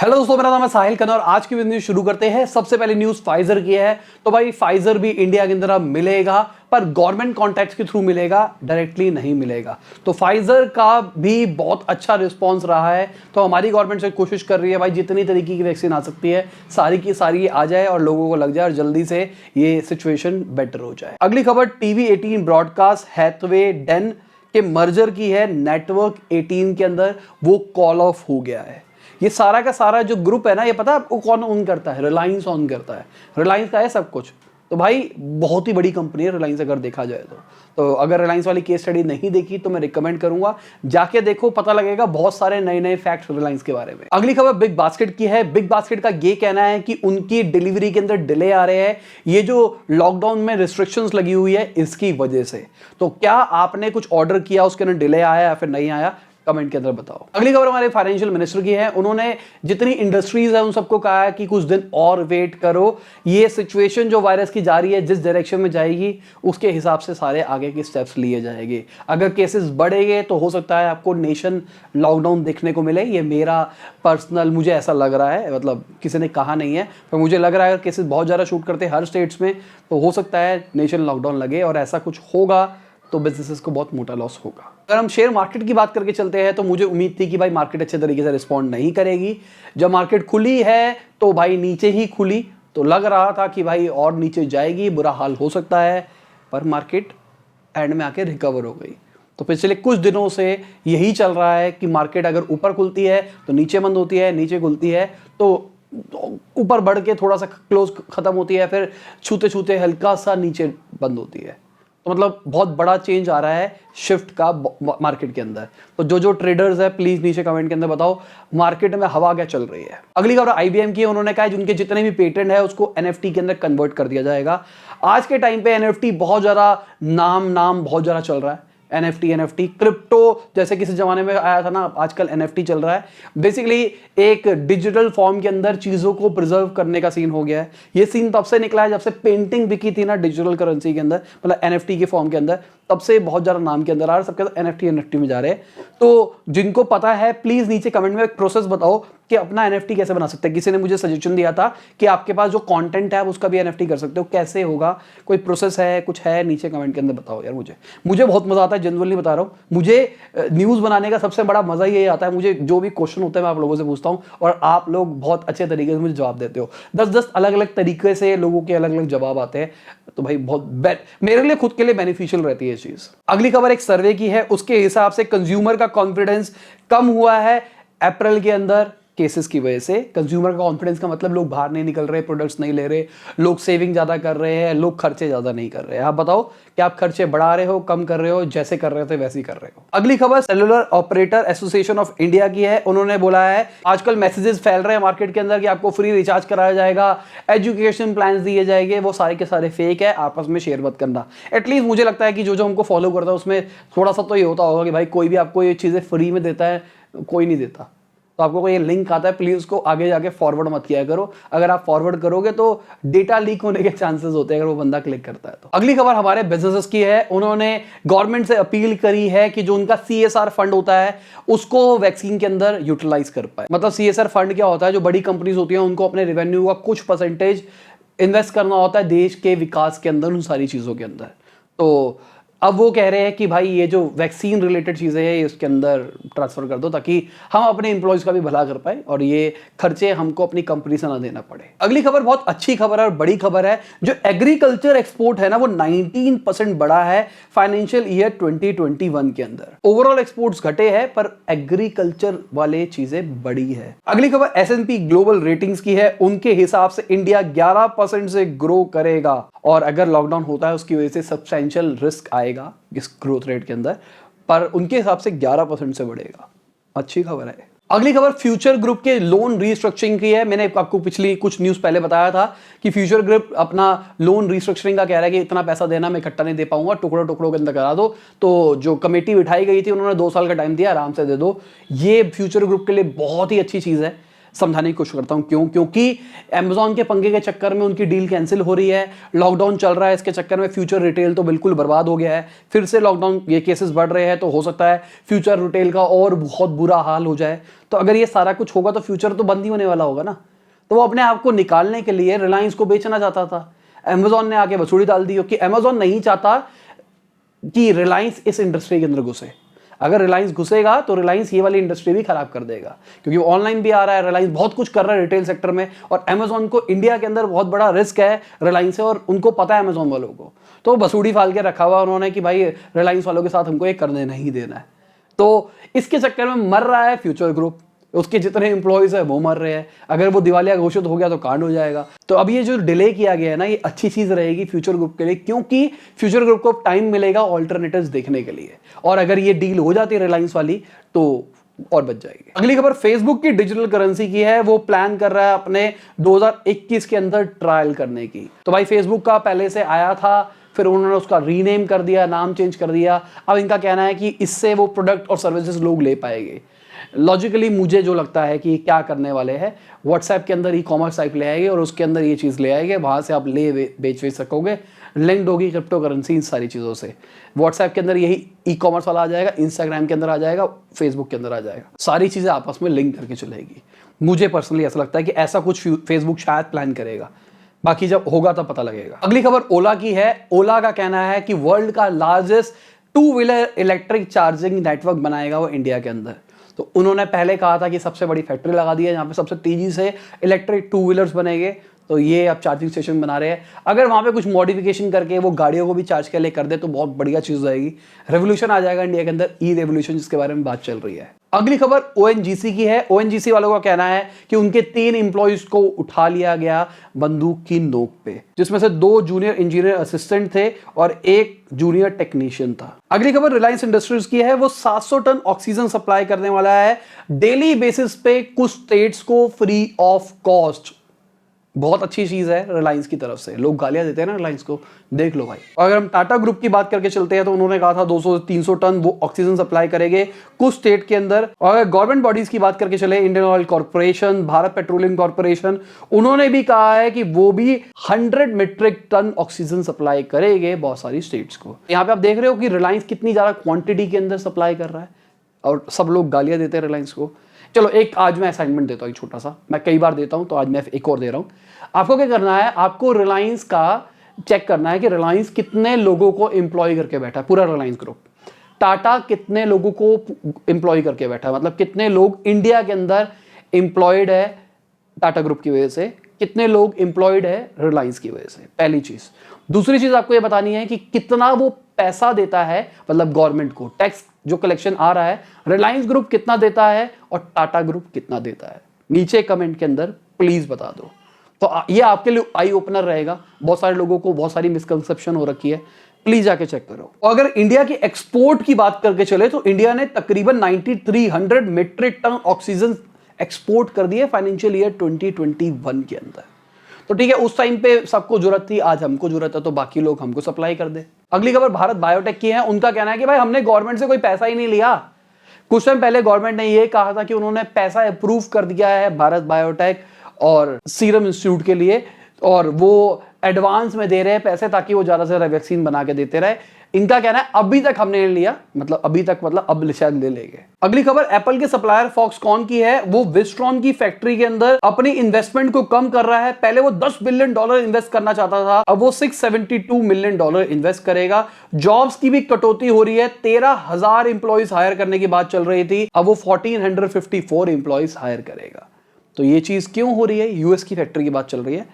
Hello दोस्तों, मेरा नाम है साहिल खन्ना और आज की न्यूज शुरू करते हैं। सबसे पहले न्यूज फाइजर की है। तो भाई फाइजर भी इंडिया के अंदर अब मिलेगा, पर गवर्नमेंट कॉन्ट्रैक्ट्स के थ्रू मिलेगा, डायरेक्टली नहीं मिलेगा। तो फाइजर का भी बहुत अच्छा रिस्पांस रहा है। तो हमारी गवर्नमेंट से कोशिश कर रही है भाई जितनी तरीके की वैक्सीन आ सकती है सारी की सारी आ जाए और लोगों को लग जाए और जल्दी से ये सिचुएशन बेटर हो जाए। अगली खबर TV18 ब्रॉडकास्ट हैथवे डेन के मर्जर की है। नेटवर्क 18 के अंदर वो कॉल ऑफ हो गया है। ये सारा का सारा जो ग्रुप है ना, ये पता है आपको कौन ओन करता है? रिलायंस ओन करता है। रिलायंस का है सब कुछ। तो भाई बहुत ही बड़ी कंपनी है रिलायंस, अगर देखा जाए तो अगर रिलायंस वाली केस स्टडी नहीं देखी तो मैं रिकमेंड करूंगा, जाके देखो, पता लगेगा बहुत सारे नए नए फैक्ट्स रिलायंस के बारे में। अगली खबर बिग बास्केट की है। बिग बास्केट का ये कहना है कि उनकी डिलीवरी के अंदर डिले आ रहे हैं, ये जो लॉकडाउन में रिस्ट्रिक्शंस लगी हुई है इसकी वजह से। तो क्या आपने कुछ ऑर्डर किया, उसके अंदर डिले आया या फिर नहीं आया, कमेंट के अंदर बताओ। अगली खबर हमारे फाइनेंशियल मिनिस्टर की है। उन्होंने जितनी इंडस्ट्रीज है उन सबको कहा है कि कुछ दिन और वेट करो। ये सिचुएशन जो वायरस की जा रही है जिस डायरेक्शन में जाएगी उसके हिसाब से सारे आगे के स्टेप्स लिए जाएंगे। अगर केसेस बढ़ेंगे तो हो सकता है आपको नेशन लॉकडाउन देखने को मिले। ये मेरा पर्सनल, मुझे ऐसा लग रहा है, मतलब किसी ने कहा नहीं है, पर मुझे लग रहा है अगर केसेस बहुत ज़्यादा शूट करते हर स्टेट्स में तो हो सकता है नेशन लॉकडाउन लगे, और ऐसा कुछ होगा तो बिजनेसेस को बहुत मोटा लॉस होगा। अगर हम शेयर मार्केट की बात करके चलते हैं तो मुझे उम्मीद थी कि भाई मार्केट अच्छे तरीके से रिस्पॉन्ड नहीं करेगी। जब मार्केट खुली है तो भाई नीचे ही खुली, तो लग रहा था कि भाई और नीचे जाएगी, बुरा हाल हो सकता है, पर मार्केट एंड में आके रिकवर हो गई। तो पिछले कुछ दिनों से यही चल रहा है कि मार्केट अगर ऊपर खुलती है तो नीचे बंद होती है, नीचे खुलती है तो ऊपर बढ़ के थोड़ा सा क्लोज खत्म होती है, फिर छूते छूते हल्का सा नीचे बंद होती है। तो मतलब बहुत बड़ा चेंज आ रहा है शिफ्ट का मार्केट के अंदर। तो जो ट्रेडर्स है प्लीज नीचे कमेंट के अंदर बताओ मार्केट में हवा क्या चल रही है। अगली खबर IBM की है। उन्होंने कहा जिनके जितने भी पेटेंट है उसको NFT के अंदर कन्वर्ट कर दिया जाएगा। आज के टाइम पे NFT बहुत ज्यादा नाम बहुत ज्यादा चल रहा है। NFT क्रिप्टो जैसे किसी जमाने में आया था ना, आजकल NFT चल रहा है। बेसिकली एक डिजिटल फॉर्म के अंदर चीजों को प्रिजर्व करने का सीन हो गया है। ये सीन तब से निकला है जब से पेंटिंग बिकी थी ना डिजिटल करेंसी के अंदर, मतलब NFT के फॉर्म के अंदर, तब से बहुत ज्यादा नाम के अंदर आ रहा है। सबके साथ NFT में जा रहे हैं। तो जिनको पता है प्लीज नीचे कमेंट में एक प्रोसेस बताओ कि अपना NFT कैसे बना सकते हैं। किसी ने मुझे सजेशन दिया था कि आपके पास जो कंटेंट है उसका भी NFT कर सकते हो, कैसे होगा, कोई प्रोसेस है, कुछ है, नीचे कमेंट के अंदर बताओ यार। मुझे बहुत मजा आता है, जनरली बता रहा हूँ। मुझे न्यूज बनाने का सबसे बड़ा मजा यही आता है, मुझे जो भी क्वेश्चन होता है मैं आप लोगों से पूछता हूँ और आप लोग बहुत अच्छे तरीके से मुझे जवाब देते हो। 10 अलग अलग तरीके से लोगों के अलग अलग जवाब आते हैं, तो भाई बहुत मेरे लिए खुद के लिए बेनिफिशियल रहती है ये चीज। अगली खबर एक सर्वे की है। उसके हिसाब से कंज्यूमर का कॉन्फिडेंस कम हुआ है अप्रैल के अंदर केसेस की वजह से। कंज्यूमर का कॉन्फिडेंस का मतलब लोग बाहर नहीं निकल रहे, प्रोडक्ट्स नहीं ले रहे, लोग सेविंग ज्यादा कर रहे हैं, लोग खर्चे ज्यादा नहीं कर रहे हैं। आप बताओ कि आप खर्चे बढ़ा रहे हो, कम कर रहे हो, जैसे कर रहे थे वैसे ही कर रहे हो। अगली खबर cellular operator association of India की है। उन्होंने बोला है आजकल मैसेजेस फैल रहे हैं मार्केट के अंदर कि आपको फ्री रिचार्ज कराया जाएगा, एजुकेशन प्लान दिए जाएंगे, वो सारे के सारे फेक है, आपस में शेयर मत करना। एटलीस्ट मुझे लगता है कि जो हमको फॉलो करता है उसमें थोड़ा सा तो ये होता होगा कि भाई कोई भी आपको ये चीजें फ्री में देता है, कोई नहीं देता। तो आपको कोई लिंक आता है प्लीज उसको आगे जाके फॉरवर्ड मत किया करो। अगर आप फॉरवर्ड करोगे तो डेटा लीक होने के चांसेस होते हैं अगर वो बंदा क्लिक करता है तो। अगली खबर हमारे बिजनेसेस की है। उन्होंने गवर्नमेंट से अपील करी है कि जो उनका CSR फंड होता है उसको वैक्सीन के अंदर यूटिलाइज कर पाए। मतलब CSR फंड क्या होता है? जो बड़ी कंपनीज होती हैं उनको अपने रेवेन्यू का कुछ परसेंटेज इन्वेस्ट करना होता है देश के विकास के अंदर, उन सारी चीजों के अंदर। तो अब वो कह रहे हैं कि भाई ये जो वैक्सीन रिलेटेड चीजें हैं इसके अंदर ट्रांसफर कर दो ताकि हम अपने एम्प्लॉयज का भी भला कर पाए और ये खर्चे हमको अपनी कंपनी से ना देना पड़े। अगली खबर बहुत अच्छी खबर है और बड़ी खबर है। जो एग्रीकल्चर एक्सपोर्ट है ना वो 19% बढ़ा है फाइनेंशियल ईयर 2021 के अंदर। ओवरऑल एक्सपोर्ट्स घटे हैं पर एग्रीकल्चर वाले चीजें बढ़ी है। अगली खबर S&P ग्लोबल रेटिंग्स की है। उनके हिसाब से इंडिया 11% से ग्रो करेगा और अगर लॉकडाउन होता है उसकी वजह से सब्सटेंशियल रिस्क आएगा इस ग्रोथ रेट के अंदर, पर उनके हिसाब से 11% से बढ़ेगा। अच्छी खबर है। अगली खबर फ्यूचर ग्रुप के लोन रीस्ट्रक्चरिंग की है। मैंने आपको पिछली कुछ न्यूज पहले बताया था कि फ्यूचर ग्रुप अपना लोन रीस्ट्रक्चरिंग का कह रहा है कि इतना पैसा देना मैं इकट्ठा नहीं दे पाऊंगा, टुकड़ों टुकड़ों के अंदर करा दो। तो जो कमेटी बिठाई गई थी उन्होंने 2 साल का टाइम दिया, आराम से दे दो। ये फ्यूचर ग्रुप के लिए बहुत ही अच्छी चीज है। समझाने की कोशिश करता हूं क्योंकि Amazon के पंगे के चक्कर में उनकी डील कैंसिल हो रही है, लॉकडाउन चल रहा है, इसके चक्कर में फ्यूचर रिटेल तो बिल्कुल बर्बाद हो गया है। फिर से लॉकडाउन ये केसेस बढ़ रहे हैं तो हो सकता है फ्यूचर रिटेल का और बहुत बुरा हाल हो जाए। तो अगर ये सारा कुछ होगा तो फ्यूचर तो बंद ही होने वाला होगा ना। तो वो अपने आप को निकालने के लिए रिलायंस को बेचना चाहता था। Amazon ने आके वसूली डाल दी क्योंकि Amazon नहीं चाहता कि रिलायंस इस इंडस्ट्री के अंदर घुसे। अगर रिलायंस घुसेगा तो रिलायंस ये वाली इंडस्ट्री भी खराब कर देगा, क्योंकि ऑनलाइन भी आ रहा है, रिलायंस बहुत कुछ कर रहा है रिटेल सेक्टर में, और Amazon को इंडिया के अंदर बहुत बड़ा रिस्क है रिलायंस से, और उनको पता है Amazon वालों को। तो बसूड़ी फाल के रखा हुआ उन्होंने कि भाई रिलायंस वालों के साथ हमको ये करने नहीं देना है। तो इसके चक्कर में मर रहा है फ्यूचर ग्रुप, उसके जितने एम्प्लॉयज है वो मर रहे हैं। अगर वो दिवालिया घोषित हो गया तो कांड हो जाएगा। तो अब ये जो डिले किया गया है ना, ये अच्छी चीज रहेगी फ्यूचर ग्रुप के लिए, क्योंकि फ्यूचर ग्रुप को टाइम मिलेगा ऑल्टरनेटिव्स देखने के लिए, और अगर ये डील हो जाती है रिलायंस वाली तो और बच जाएगी। अगली खबर फेसबुक की डिजिटल करेंसी की है। वो प्लान कर रहा है अपने 2021 के अंदर ट्रायल करने की। तो भाई फेसबुक का पहले से आया था, फिर उन्होंने उसका रीनेम कर दिया, नाम चेंज कर दिया। अब इनका कहना है कि इससे वो प्रोडक्ट और सर्विसेज लोग ले पाएंगे। लॉजिकली मुझे जो लगता है कि क्या करने वाले हैं, व्हाट्सएप के अंदर ई-कॉमर्स साइट ले आएंगे और उसके अंदर ये चीज़ ले आएंगे, वहाँ से आप ले बेच सकोगे, लिंक्ड होगी क्रिप्टो करेंसी इन सारी चीज़ों से। व्हाट्सएप के अंदर यही ई-कॉमर्स वाला आ जाएगा, इंस्टाग्राम के अंदर आ जाएगा, फेसबुक के अंदर आ जाएगा, सारी चीज़ें आपस में लिंक करके चलेगी। मुझे पर्सनली ऐसा लगता है कि ऐसा कुछ फेसबुक शायद प्लान करेगा, बाकी जब होगा तब पता लगेगा। अगली खबर ओला की है। ओला का कहना है कि वर्ल्ड का largest 2 wheeler electric charging network बनाएगा वो इंडिया के अंदर। तो उन्होंने पहले कहा था कि सबसे बड़ी फैक्ट्री लगा दी है जहाँ पे सबसे तेजी से इलेक्ट्रिक 2 व्हीलर्स बनेंगे, तो ये अब चार्जिंग स्टेशन बना रहे हैं। अगर वहाँ पे कुछ मॉडिफिकेशन करके वो गाड़ियों को भी चार्ज के लिए कर दे तो बहुत बढ़िया चीज़ रहेगी, रेवोल्यूशन आ जाएगा इंडिया के अंदर, ई रेवोल्यूशन जिसके बारे में बात चल रही है। अगली खबर ONGC की है। ONGC वालों का कहना है कि उनके 3 एम्प्लॉइज को उठा लिया गया बंदूक की नोक पे, जिसमें से 2 जूनियर इंजीनियर असिस्टेंट थे और 1 जूनियर टेक्नीशियन था। अगली खबर रिलायंस इंडस्ट्रीज की है। वो 700 टन ऑक्सीजन सप्लाई करने वाला है डेली बेसिस पे कुछ स्टेट्स को फ्री ऑफ कॉस्ट। बहुत अच्छी चीज है रिलायंस की तरफ से। लोग गालियां देते हैं ना रिलायंस को, देख लो भाई। और अगर हम टाटा ग्रुप की बात करके चलते हैं तो उन्होंने कहा था 200 से 300 टन वो ऑक्सीजन सप्लाई करेंगे कुछ स्टेट के अंदर। और अगर गवर्नमेंट बॉडीज की बात करके चले, Indian oil corporation, Bharat petroleum corporation, उन्होंने भी कहा है कि वो भी 100 मीट्रिक टन ऑक्सीजन सप्लाई करेंगे बहुत सारी स्टेट्स को। यहाँ पे आप देख रहे हो कि रिलायंस कितनी ज्यादा क्वांटिटी के अंदर सप्लाई कर रहा है और सब लोग गालियां देते हैं रिलायंस को। चलो एक आज मैं असाइनमेंट देता हूँ, एक छोटा सा, मैं कई बार देता हूँ तो आज मैं एक और दे रहा हूँ। आपको क्या करना है, आपको रिलायंस का चेक करना है कि रिलायंस कितने लोगों को एम्प्लॉय करके बैठा है, पूरा रिलायंस ग्रुप। टाटा कितने लोगों को एम्प्लॉय करके बैठा है, मतलब कितने लोग इंडिया के अंदर एम्प्लॉयड है टाटा ग्रुप की वजह से, कितने लोग एम्प्लॉयड है रिलायंस की वजह से, पहली चीज। दूसरी चीज आपको यह बतानी है कि कितना वो पैसा देता है, मतलब गवर्नमेंट को टैक्स जो कलेक्शन आ रहा है, रिलायंस ग्रुप कितना देता है और टाटा ग्रुप कितना देता है। नीचे कमेंट के अंदर प्लीज बता दो। तो ये आपके लिए आई ओपनर रहेगा। बहुत सारे लोगों को बहुत सारी मिसकंसेप्शन हो रखी है, प्लीज जाके चेक करो। और अगर इंडिया की एक्सपोर्ट की बात करके चले तो इंडिया ने तकरीबन 9300 मीट्रिक टन ऑक्सीजन एक्सपोर्ट कर दिए फाइनेंशियल ईयर 2021 के अंदर। तो ठीक है, उस टाइम पे सबको जरूरत थी, आज हमको जरूरत है तो बाकी लोग हमको सप्लाई कर दे। अगली खबर भारत बायोटेक की है। उनका कहना है कि भाई हमने गवर्नमेंट से कोई पैसा ही नहीं लिया। कुछ टाइम पहले गवर्नमेंट ने यह कहा था कि उन्होंने पैसा अप्रूव कर दिया है भारत बायोटेक और सीरम इंस्टीट्यूट के लिए, और वो एडवांस में दे रहे हैं पैसे ताकि वो ज्यादा से ज्यादा वैक्सीन बना के देते रहे। इनका कहना है अभी तक हमने नहीं लिया, मतलब अभी तक मतलब अब शायद ले लेंगे। अगली खबर एप्पल के सप्लायर फॉक्सकॉन की है। वो विस्ट्रॉन की फैक्ट्री के अंदर अपनी इन्वेस्टमेंट को कम कर रहा है। पहले वो $10 बिलियन इन्वेस्ट करना चाहता था, अब वो $672 मिलियन इन्वेस्ट करेगा। जॉब्स की भी कटौती हो रही है। 13,000 एम्प्लॉइज हायर करने की बात चल रही थी, अब वो 1454 एम्प्लॉइज हायर करेगा। तो ये चीज क्यों हो रही है, यूएस की फैक्ट्री की बात चल रही है,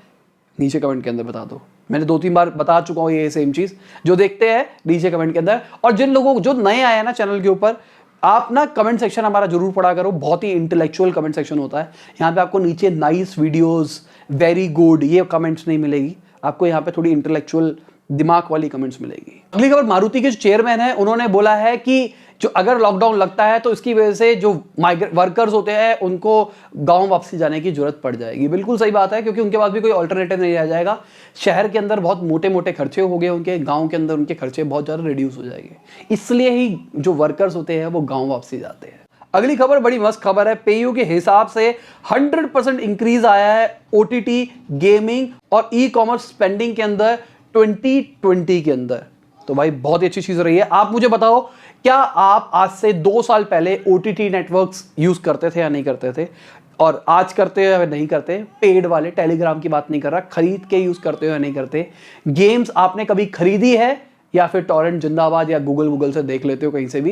नीचे कमेंट के अंदर बता दो। मैंने 2-3 बार बता चुका हूं ये सेम चीज, जो देखते हैं नीचे कमेंट के अंदर। और जिन लोगों जो नए आए हैं ना चैनल के ऊपर, आप ना कमेंट सेक्शन हमारा जरूर पढ़ा करो, बहुत ही इंटेलेक्चुअल कमेंट सेक्शन होता है। यहाँ पे आपको नीचे नाइस वीडियोस, वेरी गुड, ये कमेंट्स नहीं मिलेगी आपको, यहाँ पे थोड़ी इंटेलेक्चुअल दिमाग वाली कमेंट्स मिलेगी। अगली खबर मारुति के जो चेयरमैन है उन्होंने बोला है कि जो अगर लॉकडाउन लगता है तो इसकी वजह से जो माइग्रेंट वर्कर्स होते हैं उनको गांव वापसी जाने की जरूरत पड़ जाएगी। बिल्कुल सही बात है, क्योंकि उनके पास भी कोई ऑल्टरनेटिव नहीं रह जाएगा। शहर के अंदर बहुत मोटे मोटे खर्चे हो गए उनके, गांव के अंदर उनके खर्चे बहुत ज़्यादा रिड्यूस हो जाएंगे, इसलिए ही जो वर्कर्स होते हैं वो गांव वापसी जाते हैं। अगली खबर बड़ी मस्त खबर है। पेयू के हिसाब से 100% इंक्रीज आया है ओटीटी, गेमिंग और ई कॉमर्स स्पेंडिंग के अंदर 2020 के अंदर। तो भाई बहुत ही अच्छी चीज रही है। आप मुझे बताओ, क्या आप आज से 2 साल पहले ओटीटी नेटवर्क्स यूज करते थे या नहीं करते थे? और आज करते हो या नहीं करते? पेड वाले, टेलीग्राम की बात नहीं कर रहा, खरीद के यूज करते हो या नहीं करते? गेम्स आपने कभी खरीदी है या फिर टॉरेंट जिंदाबाद या गूगल से देख लेते हो कहीं से भी?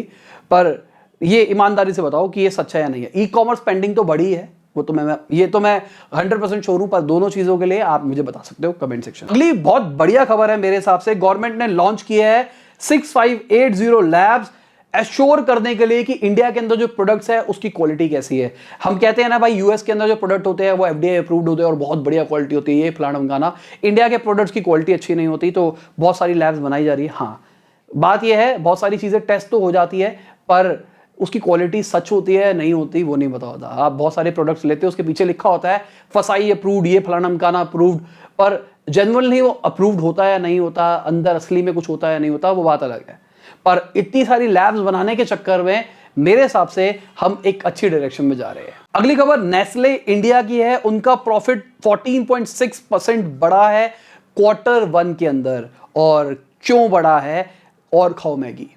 पर ये ईमानदारी से बताओ कि ये सच्चा है या नहीं है। ई कॉमर्स स्पेंडिंग तो बढ़ी है, वो तो मैं 100% श्योर हूं, पर दोनों चीजों के लिए आप मुझे बता सकते हो कमेंट सेक्शन। अगली बहुत बढ़िया खबर है मेरे हिसाब से, गवर्नमेंट ने लॉन्च किया है 6580 लैब्स एश्योर करने के लिए कि इंडिया के अंदर जो प्रोडक्ट्स है उसकी क्वालिटी कैसी है। हम कहते हैं ना भाई, यूएस के अंदर जो प्रोडक्ट होते हैं वो एफडीए अप्रूव्ड होते हैं और बहुत बढ़िया क्वालिटी होती है, ये फलाना ढमकाना। इंडिया के प्रोडक्ट्स की क्वालिटी अच्छी नहीं होती, तो बहुत सारी लैब्स बनाई जा रही है। हाँ, बात यह है बहुत सारी चीजें टेस्ट तो हो जाती है, पर उसकी क्वालिटी सच होती है नहीं होती वो नहीं पता होता। आप बहुत सारे प्रोडक्ट्स लेते हो, उसके पीछे लिखा होता है फसाई अप्रूव्ड, ये फलाना ढमकाना अप्रूव्ड, पर जेन्युइनली वो अप्रूव्ड होता है या नहीं होता, अंदर असली में कुछ होता है या नहीं होता, वो बात अलग है। पर इतनी सारी लैब्स बनाने के चक्कर में मेरे हिसाब से हम एक अच्छी डायरेक्शन में जा रहे हैं। अगली खबर नेस्ले इंडिया की है। उनका प्रॉफिट 14.6% बढ़ा है Q1 के अंदर। और क्यों बढ़ा है? और खाओ मैगी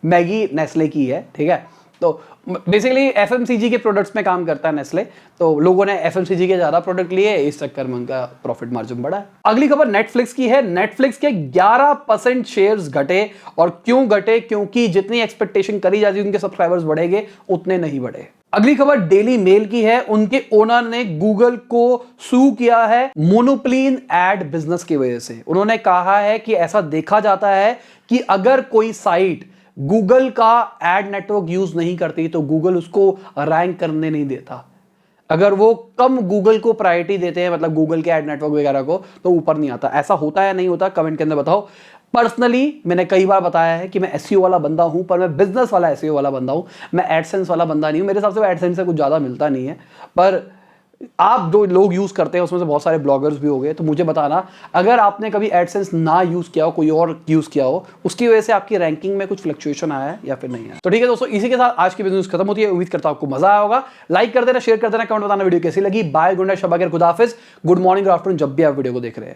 मैगी नेस्ले की है, ठीक है। तो बेसिकली एफएमसीजी के प्रोडक्ट्स में काम करता है नेस्ले, तो लोगों ने एफएमसीजी के ज्यादा प्रोडक्ट लिए, इस चक्कर में उनका प्रॉफिट मार्जिन बढ़ा है। अगली खबर नेटफ्लिक्स की है। नेटफ्लिक्स के 11% शेयर्स घटे। और क्यों घटे? क्योंकि जितनी एक्सपेक्टेशन करी जाती है उनके सब्सक्राइबर्स बढ़ेंगे, उतने नहीं बढ़े। अगली खबर डेली मेल की है। उनके ओनर ने गूगल को सू किया है मोनोपोलीन एड बिजनेस की वजह से। उन्होंने कहा है कि ऐसा देखा जाता है कि अगर कोई साइट गूगल का एड नेटवर्क यूज नहीं करती तो गूगल उसको रैंक करने नहीं देता। अगर वो कम गूगल को प्रायोरिटी देते हैं, मतलब गूगल के एड नेटवर्क वगैरह को, तो ऊपर नहीं आता। ऐसा होता है या नहीं होता? कमेंट के अंदर बताओ। पर्सनली मैंने कई बार बताया है कि मैं एसईओ वाला बंदा हूं, पर मैं बिजनेस वाला एसईओ वाला बंदा हूं, मैं एडसेंस वाला बंदा नहीं हूं। मेरे हिसाब से एडसेंस से कुछ ज्यादा मिलता नहीं है, पर आप जो लोग यूज करते हैं उसमें से बहुत सारे ब्लॉगर्स भी हो गए। तो मुझे बताना, अगर आपने कभी एडसेंस ना यूज किया हो, कोई और यूज किया हो, उसकी वजह से आपकी रैंकिंग में कुछ फ्लक्चुएशन आया है या फिर नहीं है। तो ठीक है दोस्तों, इसी के साथ आज की बिजनेस खत्म होती है। उम्मीद करता हूं आपको मजा आया होगा। लाइक कर देना, शेयर कर देना, कमेंट बताना वीडियो कैसी लगी। बाय, गुड नाइट, शब, खुदा हाफिज, गुड मॉर्निंग और आफ्टरनून, जब भी आप वीडियो को देख रहे हैं।